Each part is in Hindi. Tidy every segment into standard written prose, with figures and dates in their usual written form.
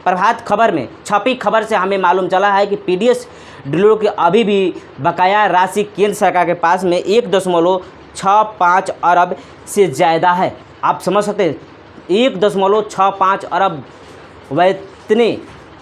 प्रभात खबर में छपी खबर से हमें मालूम चला है कि पीडीएस डीलरों की अभी भी बकाया राशि केंद्र सरकार के पास में 1.65 अरब से ज़्यादा है। आप समझ सकते हैं 1.65 अरब वह इतने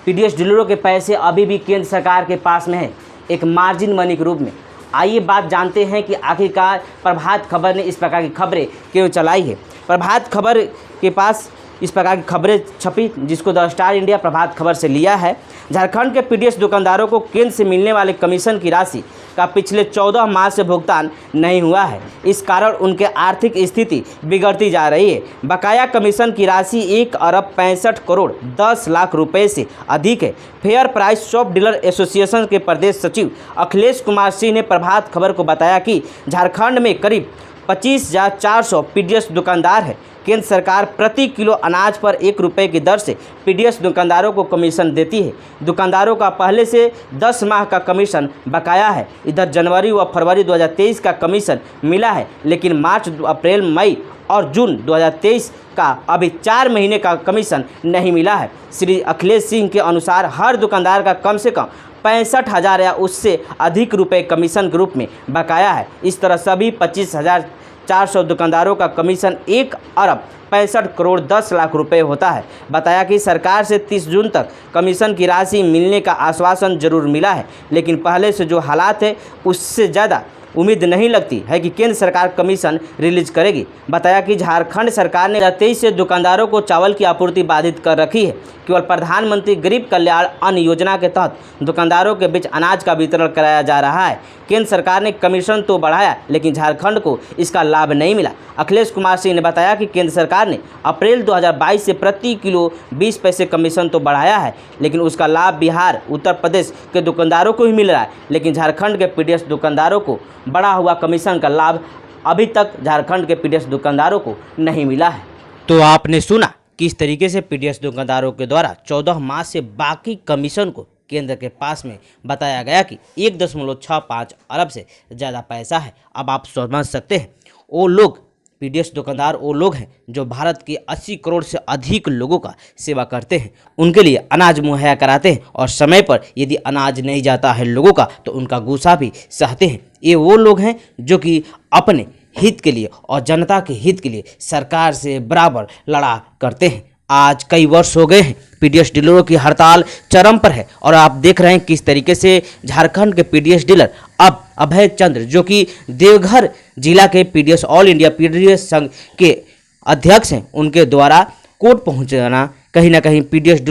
पीडीएस डीलरों के पैसे अभी भी केंद्र सरकार के पास में है, एक मार्जिन मनी के रूप में। आइए बात जानते हैं कि आखिरकार प्रभात खबर ने इस प्रकार की खबरें क्यों चलाई है। प्रभात खबर के पास इस प्रकार की खबरें छपी जिसको the star India Prabhat Khabar से लिया है। झारखंड के पीडीएस दुकानदारों को केंद्र से मिलने वाले कमीशन की राशि का पिछले 14 माह से भुगतान नहीं हुआ है। इस कारण उनके आर्थिक स्थिति बिगड़ती जा रही है। बकाया कमीशन की राशि 1,65,10,00,000 रुपये से अधिक है। Fair price shop dealer association के प्रदेश सचिव अखिलेश कुमार सिंह ने प्रभात खबर को बताया कि झारखंड में करीब 25,400 पीडीएस दुकानदार हैं। केंद्र सरकार प्रति किलो अनाज पर 1 रुपये की दर से पीडीएस दुकानदारों को कमीशन देती है। दुकानदारों का पहले से 10 माह का कमीशन बकाया है। इधर जनवरी व फरवरी 2023 का कमीशन मिला है, लेकिन मार्च, अप्रैल, मई और जून 2023 का अभी 4 महीने का कमीशन नहीं मिला है। श्री अखिलेश सिंह के अनुसार हर दुकानदार का कम से कम 65,000 या उससे अधिक रुपए कमीशन के रूप में बकाया है। इस तरह सभी 25,400 दुकानदारों का कमीशन 1,65,10,00,000 रुपये होता है। बताया कि सरकार से 30 जून तक कमीशन की राशि मिलने का आश्वासन जरूर मिला है, लेकिन पहले से जो हालात है उससे ज़्यादा उम्मीद नहीं लगती है कि केंद्र सरकार कमीशन रिलीज करेगी। बताया कि झारखंड सरकार ने 2023 से दुकानदारों को चावल की आपूर्ति बाधित कर रखी है। केवल प्रधानमंत्री गरीब कल्याण अन्न योजना के तहत दुकानदारों के बीच अनाज का वितरण कराया जा रहा है। केंद्र सरकार ने कमीशन तो बढ़ाया, लेकिन झारखंड को इसका लाभ नहीं मिला। अखिलेश कुमार सिंह ने बताया कि केंद्र सरकार ने अप्रैल 2022 से प्रति किलो 20 पैसे कमीशन तो बढ़ाया है, लेकिन उसका लाभ बिहार, उत्तर प्रदेश के दुकानदारों को ही मिल रहा है, लेकिन झारखंड के पीडीएस दुकानदारों को बढ़ा हुआ कमीशन का लाभ अभी तक झारखंड के पीडीएस दुकानदारों को नहीं मिला है। तो आपने सुना किस तरीके से पीडीएस दुकानदारों के द्वारा 14 माह से बाकी कमीशन को केंद्र के पास में बताया गया कि 1.65 अरब से ज़्यादा पैसा है। अब आप समझ सकते हैं वो लोग पीडीएस दुकानदार वो लोग हैं जो भारत के 80 करोड़ से अधिक लोगों का सेवा करते हैं, उनके लिए अनाज मुहैया कराते हैं और समय पर यदि अनाज नहीं जाता है लोगों का तो उनका गुस्सा भी सहते हैं। ये वो लोग हैं जो कि अपने हित के लिए और जनता के हित के लिए सरकार से बराबर लड़ा करते हैं। आज कई वर्ष हो गए हैं पीडीएस डीलरों की हड़ताल चरम पर है और आप देख रहे हैं किस तरीके से झारखंड के पीडीएस डीलर अब अभय चंद्र जो कि देवघर जिला के पीडीएस ऑल इंडिया पीडीएस संघ के अध्यक्ष हैं, उनके द्वारा कोर्ट पहुंचना कहीं ना कहीं पीडीएस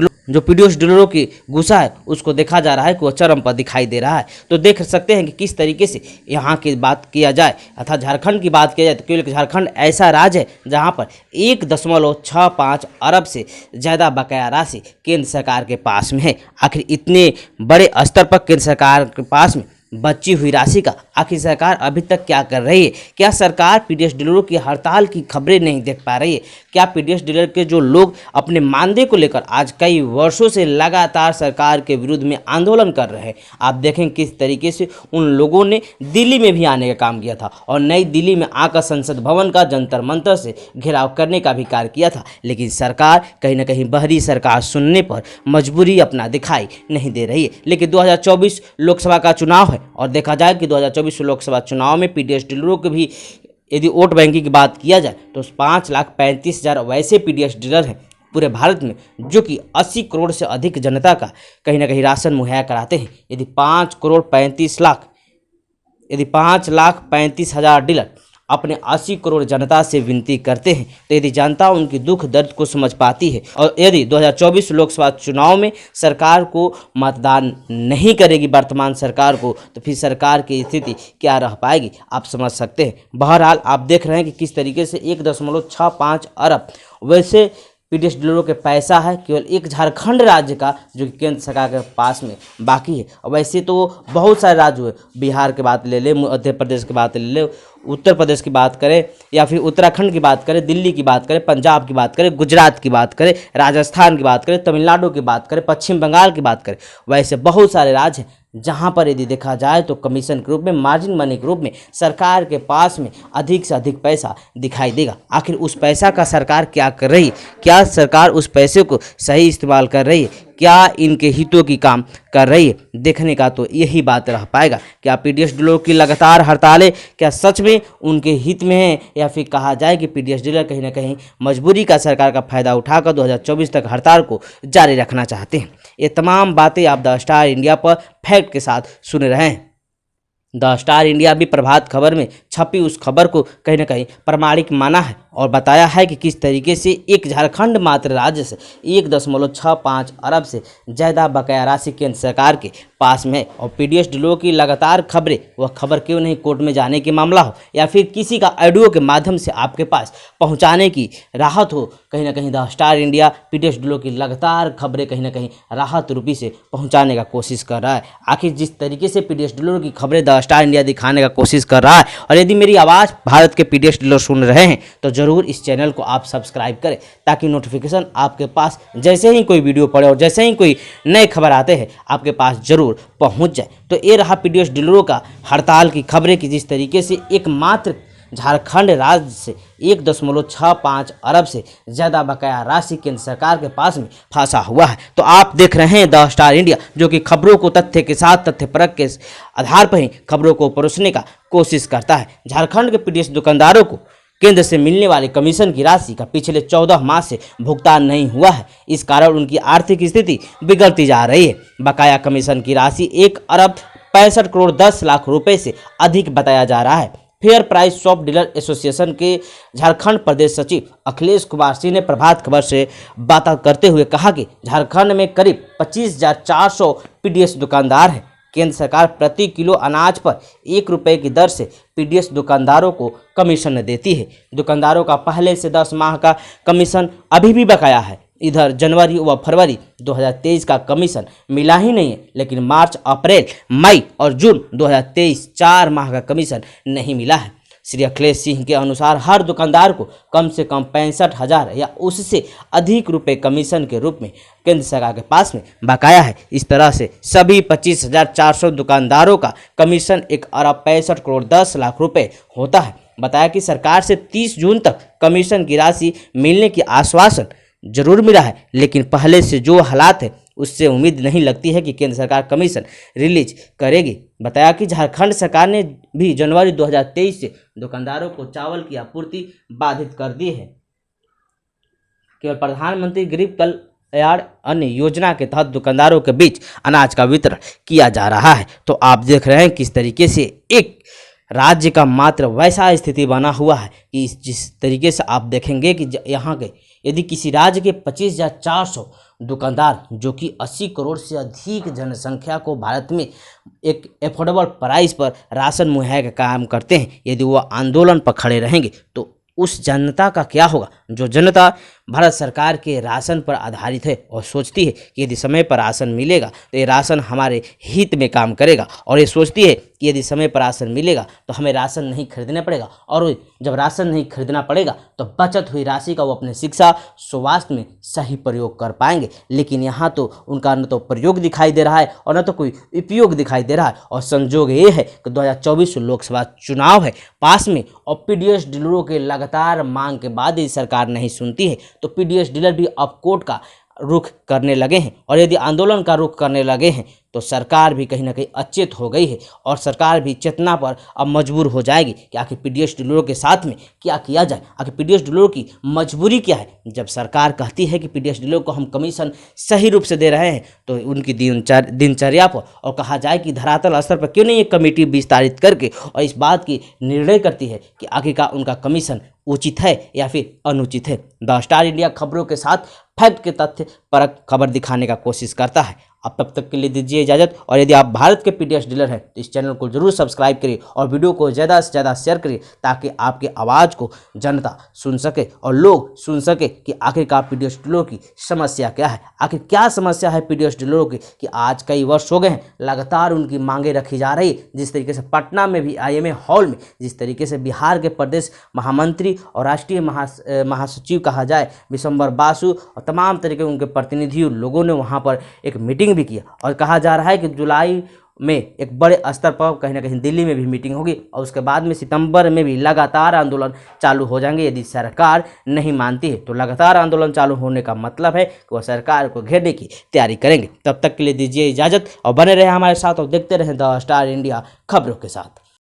डीलरों की गुस्सा है उसको देखा जा रहा है कि वो चरम पर दिखाई दे रहा है। तो देख सकते हैं कि किस तरीके से यहाँ की बात किया जाए अर्थात झारखंड की बात किया जाए तो केवल झारखंड ऐसा राज्य है जहाँ पर 1.65 अरब से ज़्यादा बकाया राशि केंद्र सरकार के पास में है। आखिर इतने बड़े स्तर पर केंद्र सरकार के पास में बची हुई राशि का आखिर सरकार अभी तक क्या कर रही है? क्या सरकार पीडीएस डीलरों की हड़ताल की खबरें नहीं देख पा रही है? क्या पीडीएस डीलर के जो लोग अपने मानदेय को लेकर आज कई वर्षों से लगातार सरकार के विरुद्ध में आंदोलन कर रहे हैं? आप देखें किस तरीके से उन लोगों ने दिल्ली में भी आने का काम किया था और नई दिल्ली में आकर संसद भवन का जंतर मंतर से घेराव करने का भी कार्य किया था, लेकिन सरकार कहीं ना कहीं बहरी सरकार सुनने पर मजबूरी अपना दिखाई नहीं दे रही है। लेकिन 2024 लोकसभा का चुनाव है और देखा जाए कि 2024 लोकसभा चुनाव में पीडीएस डीलरों के भी यदि वोट बैंकिंग की बात किया जाए तो 5,35,000 वैसे पीडीएस डीलर हैं पूरे भारत में जो कि 80 करोड़ से अधिक जनता का कहीं ना कहीं राशन मुहैया कराते हैं। यदि 5,35,000 डीलर अपने 80 करोड़ जनता से विनती करते हैं तो यदि जनता उनकी दुख दर्द को समझ पाती है और यदि 2024 लोकसभा चुनाव में सरकार को मतदान नहीं करेगी वर्तमान सरकार को तो फिर सरकार की स्थिति क्या रह पाएगी आप समझ सकते हैं। बहरहाल आप देख रहे हैं कि किस तरीके से 1.65 अरब वैसे पीडीएस डीलरों के पैसा है केवल एक झारखंड राज्य का जो कि केंद्र सरकार के पास में बाकी है। वैसे तो बहुत सारे राज्य हुए, बिहार की बात ले ले, मध्य प्रदेश की बात ले ले, उत्तर प्रदेश की बात करें या फिर उत्तराखंड की बात करें, दिल्ली की बात करें, पंजाब की बात करें, गुजरात की बात करें, राजस्थान की बात करें, तमिलनाडु की बात करें, पश्चिम बंगाल की बात करें, वैसे बहुत सारे राज्य हैं जहां पर यदि देखा जाए तो कमीशन के रूप में, मार्जिन मनी के रूप में सरकार के पास में अधिक से अधिक पैसा दिखाई देगा। आखिर उस पैसा का सरकार क्या कर रही है? क्या सरकार उस पैसे को सही इस्तेमाल कर रही है? क्या इनके हितों की काम कर रही है। देखने का तो यही बात रह पाएगा। क्या पीडीएस डीलरों की लगातार हड़तालें क्या सच में उनके हित में है, या फिर कहा जाए कि पीडीएस डीलर कहीं ना कहीं मजबूरी का सरकार का फायदा उठाकर 2024 तक हड़ताल को जारी रखना चाहते हैं। ये तमाम बातें आप द स्टार इंडिया पर फैक्ट के साथ सुन रहे हैं। द स्टार इंडिया भी प्रभात खबर में छपी उस खबर को कहीं ना कहीं प्रमाणिक माना है और बताया है कि किस तरीके से एक झारखंड मात्र राज्य से 1.65 अरब से ज़्यादा बकाया राशि केंद्र सरकार के पास में है। और पीडीएस डीलरों की लगातार खबरें, वह खबर क्यों नहीं कोर्ट में जाने के मामला हो या फिर किसी का ऑडियो के माध्यम से आपके पास पहुंचाने की राहत हो, कहीं ना कहीं द स्टार इंडिया पीडीएस डीलरों की लगातार खबरें कहीं ना कहीं राहत रूपी से पहुंचाने का कोशिश कर रहा है। आखिर जिस तरीके से पीडीएस डीलरों की खबरें द स्टार इंडिया दिखाने का कोशिश कर रहा है, और यदि मेरी आवाज़ भारत के पीडीएस डीलर सुन रहे हैं तो ज़रूर इस चैनल को आप सब्सक्राइब करें, ताकि नोटिफिकेशन आपके पास जैसे ही कोई वीडियो पड़े और जैसे ही कोई नए खबर आते हैं आपके पास ज़रूर पहुंच जाए। तो ये रहा पीडीएस डीलरों का हड़ताल की खबरें कि जिस तरीके से एकमात्र झारखंड राज्य से 1.65 अरब से ज़्यादा बकाया राशि केंद्र सरकार के पास में फंसा हुआ है। तो आप देख रहे हैं द स्टार इंडिया, जो कि खबरों को तथ्य के साथ तथ्य परख के आधार पर ही खबरों को परोसने का कोशिश करता है। झारखंड के पीडीएस दुकानदारों को केंद्र से मिलने वाले कमीशन की राशि का पिछले 14 माह से भुगतान नहीं हुआ है। इस कारण उनकी आर्थिक स्थिति बिगड़ती जा रही है। बकाया कमीशन की राशि 1 अरब 65 करोड़ 10 लाख रुपए से अधिक बताया जा रहा है। Fair price shop dealer association के झारखंड प्रदेश सचिव अखिलेश कुमार सिंह ने प्रभात खबर से बात करते हुए कहा कि झारखंड में करीब 25,400 पीडीएस दुकानदार हैं। केंद्र सरकार प्रति किलो अनाज पर 1 रुपये की दर से पीडीएस दुकानदारों को कमीशन देती है। दुकानदारों का पहले से 10 माह का कमीशन अभी भी बकाया है। इधर जनवरी व फरवरी 2023 का कमीशन मिला ही नहीं है, लेकिन मार्च, अप्रैल, मई और जून 2023 4 माह का कमीशन नहीं मिला है। श्री अखिलेश सिंह के अनुसार हर दुकानदार को कम से कम 65,000 या उससे अधिक रुपए कमीशन के रूप में केंद्र सरकार के पास में बकाया है। इस तरह से सभी 25,400 दुकानदारों का कमीशन 1 अरब 65 करोड़ 10 लाख रुपए होता है। बताया कि सरकार से 30 जून तक कमीशन की राशि मिलने की आश्वासन जरूर मिला है, लेकिन पहले से जो हालात है उससे उम्मीद नहीं लगती है कि केंद्र सरकार कमीशन रिलीज करेगी। बताया कि झारखंड सरकार ने भी जनवरी 2023 से दुकानदारों को चावल की आपूर्ति बाधित कर दी है। केवल प्रधानमंत्री गरीब कल्याण अन्न योजना के तहत दुकानदारों के बीच अनाज का वितरण किया जा रहा है। तो आप देख रहे हैं किस तरीके से एक राज्य का मात्र वैसा स्थिति बना हुआ है कि जिस तरीके से आप देखेंगे कि यहाँ के यदि किसी राज्य के 25,400 दुकानदार, जो कि 80 करोड़ से अधिक जनसंख्या को भारत में एक एफोर्डेबल प्राइस पर राशन मुहैया का काम करते हैं, यदि वो आंदोलन पर खड़े रहेंगे तो उस जनता का क्या होगा, जो जनता भारत सरकार के राशन पर आधारित है और सोचती है कि यदि समय पर राशन मिलेगा तो ये राशन हमारे हित में काम करेगा, और ये सोचती है कि यदि समय पर राशन मिलेगा तो हमें राशन नहीं खरीदना पड़ेगा, और जब राशन नहीं खरीदना पड़ेगा तो बचत हुई राशि का वो अपने शिक्षा स्वास्थ्य में सही प्रयोग कर पाएंगे। लेकिन यहाँ तो उनका न तो प्रयोग दिखाई दे रहा है और न तो कोई उपयोग दिखाई दे रहा है। और संजोग ये है कि 2024 लोकसभा चुनाव है पास में, और पीडीएस डीलरों के लगातार मांग के बाद यदि सरकार नहीं सुनती है तो पीडीएस डीलर भी अब कोर्ट का रुख करने लगे हैं, और यदि आंदोलन का रुख करने लगे हैं तो सरकार भी कहीं ना कहीं अचेत हो गई है, और सरकार भी चेतना पर अब मजबूर हो जाएगी कि आखिर पीडीएस डीलरों के साथ में क्या किया जाए। आखिर पीडीएस डीलरों की मजबूरी क्या है। जब सरकार कहती है कि पीडीएस डीलरों को हम कमीशन सही रूप से दे रहे हैं तो उनकी दिनचर्या पर और कहा जाए कि धरातल स्तर पर क्यों नहीं एक कमेटी विस्तारित करके और इस बात की निर्णय करती है कि आखिरकार उनका कमीशन उचित है या फिर अनुचित है। द स्टार इंडिया खबरों के साथ फैक्ट के तथ्य परक खबर दिखाने का कोशिश करता है। अब तब तक के लिए दीजिए इजाज़त, और यदि आप भारत के पीडीएस डीलर हैं तो इस चैनल को जरूर सब्सक्राइब करिए और वीडियो को ज़्यादा से ज़्यादा शेयर करिए, ताकि आपकी आवाज़ को जनता सुन सके और लोग सुन सके कि आखिरकार पीडीएस डीलरों की समस्या क्या है। आखिर क्या समस्या है पीडीएस डीलरों की कि आज कई वर्ष हो गए हैं लगातार उनकी मांगे रखी जा रही। जिस तरीके से पटना में भी IMA हॉल में जिस तरीके से बिहार के प्रदेश महामंत्री और राष्ट्रीय महासचिव कहा जाए विशंबर बासु और तमाम तरीके उनके प्रतिनिधियों लोगों ने वहाँ पर एक मीटिंग भी किया, और कहा जा रहा है कि जुलाई में एक बड़े स्तर पर कहीं ना कहीं दिल्ली में भी मीटिंग होगी और उसके बाद में सितंबर में भी लगातार आंदोलन चालू हो जाएंगे। यदि सरकार नहीं मानती है तो लगातार आंदोलन चालू होने का मतलब है कि वह सरकार को घेरने की तैयारी करेंगे। तब तक के लिए दीजिए इजाज़त और बने रहे हमारे साथ और देखते रहें द स्टार इंडिया खबरों के साथ।